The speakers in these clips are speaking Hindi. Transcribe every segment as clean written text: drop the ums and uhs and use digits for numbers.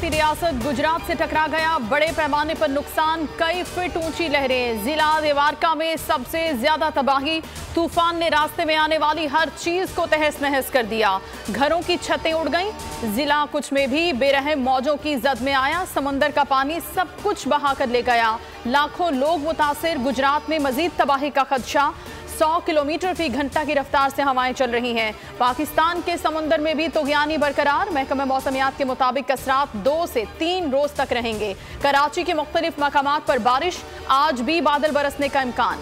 पड़ोसी रियासत गुजरात से टकरा गया, बड़े पैमाने पर नुकसान, कई फीट ऊंची लहरें। जिला देवारका में सबसे ज्यादा तबाही, तूफान ने रास्ते में आने वाली हर चीज को तहस नहस कर दिया। घरों की छतें उड़ गईं। जिला कुछ में भी बेरहम मौजों की जद में आया, समंदर का पानी सब कुछ बहा कर ले गया। लाखों लोग मुतासिर, गुजरात में मजीद तबाही का खदशा। 100 किलोमीटर फी घंटा की रफ्तार से हवाएं चल रही हैं। पाकिस्तान के समुंदर में भी तुगयानी बरकरार। महकमा मौसमियात के मुताबिक असरात 2 से 3 रोज तक रहेंगे। कराची के मुख्तलिफ मकामात पर बारिश, आज भी बादल बरसने का इम्कान।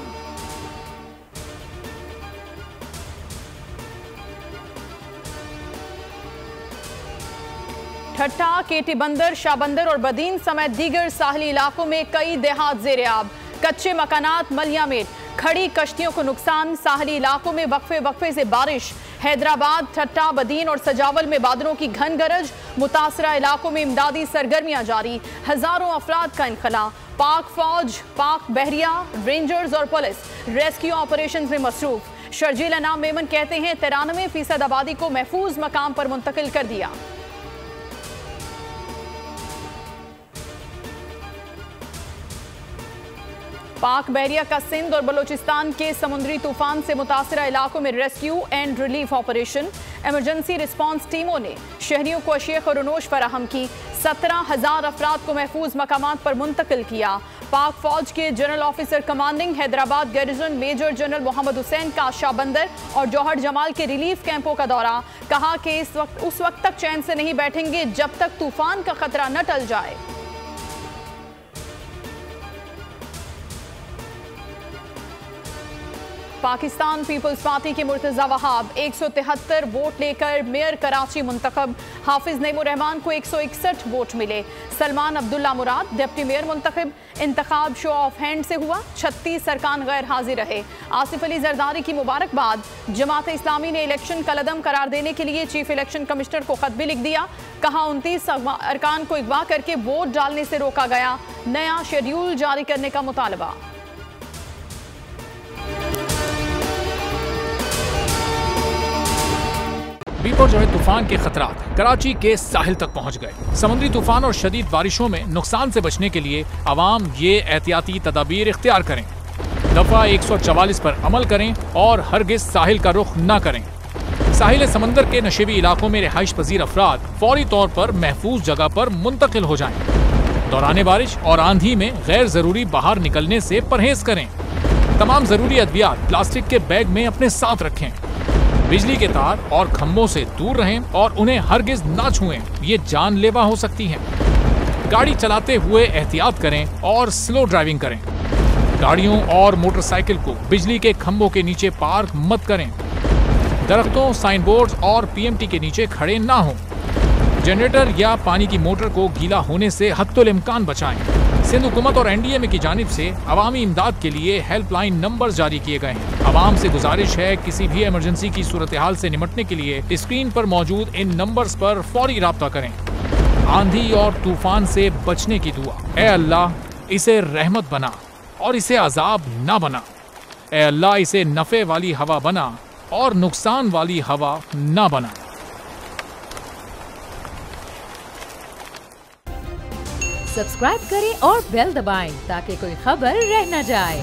ठट्टा, केटी बंदर, शाहबंदर और बदीन समेत दीगर साहली इलाकों में कई देहात ज़ेर-ए-आब। कच्चे मकानात मलिया में, खड़ी कश्तियों को नुकसान। साहली इलाकों में वक्फे से बारिश। हैदराबाद, ठट्टा, बदीन और सजावल में बादलों की घन गरज। मुतासरा इलाकों में इमदादी सरगर्मियां जारी, हजारों अफराद का इनखला। पाक फौज, पाक बहरिया, रेंजर्स और पुलिस रेस्क्यू ऑपरेशन में मसरूफ। शर्जील अनाम मेमन कहते हैं 93% आबादी को महफूज मकाम पर मुंतकिल कर दिया। पाक बहरिया का सिंध और बलोचिस्तान के समुद्री तूफान से मुतासरा इलाकों में rescue and relief operation. Emergency response टीमों ने शहरियों को अशिया खैर-ओ-नोश फराहम की। 17,000 अफराद को महफूज मकामात पर मुंतकिल किया। पाक फौज के general officer commanding Hyderabad garrison major general Mohammad Hussain का शाहबंदर और जौहर जमाल के रिलीफ कैंपों का दौरा। कहा कि उस वक्त तक चैन से नहीं बैठेंगे जब तक तूफान का खतरा न टल जाए। पाकिस्तान पीपल्स पार्टी के मुर्तजा वहाब 173 वोट लेकर मेयर कराची मुंतखब। हाफिज नईमुर रहमान को 161 वोट मिले। सलमान अब्दुल्ला मुराद डिप्टी मेयर मुंतखब। इंतखाब शो ऑफ हैंड से हुआ, 36 सरकान गैर हाजिर रहे। आसिफ अली जरदारी की मुबारकबाद। जमात इस्लामी ने इलेक्शन कलअदम करार देने के लिए चीफ इलेक्शन कमिश्नर को खत भी लिख दिया। कहा 29 अरकान को अगवा करके वोट डालने से रोका गया। नया शेड्यूल जारी करने का मुतालबा। बिपरजोए तूफान के खतरात कराची के साहिल तक पहुंच गए। समुद्री तूफान और शदीद बारिशों में नुकसान से बचने के लिए आवाम ये एहतियाती तदाबीर इख्तियार करें। दफा 144 पर अमल करें और हरगिज साहिल का रुख न करें। साहिल समंदर के नशेबी इलाकों में रिहाइश पजीर अफराद फौरी तौर पर महफूज जगह पर मुंतकिल हो जाएं। दौरान बारिश और आंधी में गैर जरूरी बाहर निकलने से परहेज करें। तमाम जरूरी अद्वियात प्लास्टिक के बैग में अपने साथ रखें। बिजली के तार और खंभों से दूर रहें और उन्हें हरगिज ना छुएं, ये जानलेवा हो सकती हैं। गाड़ी चलाते हुए एहतियात करें और स्लो ड्राइविंग करें। गाड़ियों और मोटरसाइकिल को बिजली के खंभों के नीचे पार्क मत करें। दरख्तों, साइन बोर्ड और पीएमटी के नीचे खड़े ना हों। जनरेटर या पानी की मोटर को गीला होने से हत्तुल इम्कान बचाएं। सिंध हुकूमत और एनडीएमए की जानिब से अवामी इमदाद के लिए हेल्पलाइन नंबर जारी किए गए हैं। आवाम से गुजारिश है किसी भी इमरजेंसी की सूरत हाल से निपटने के लिए स्क्रीन पर मौजूद इन नंबर्स पर फौरी राब्ता करें। आंधी और तूफान से बचने की दुआ। ए अल्लाह, इसे रहमत बना और इसे अजाब ना बना। ए अल्लाह, इसे नफे वाली हवा बना और नुकसान वाली हवा ना बना। सब्सक्राइब करें और बेल दबाएं ताकि कोई खबर रह न जाए।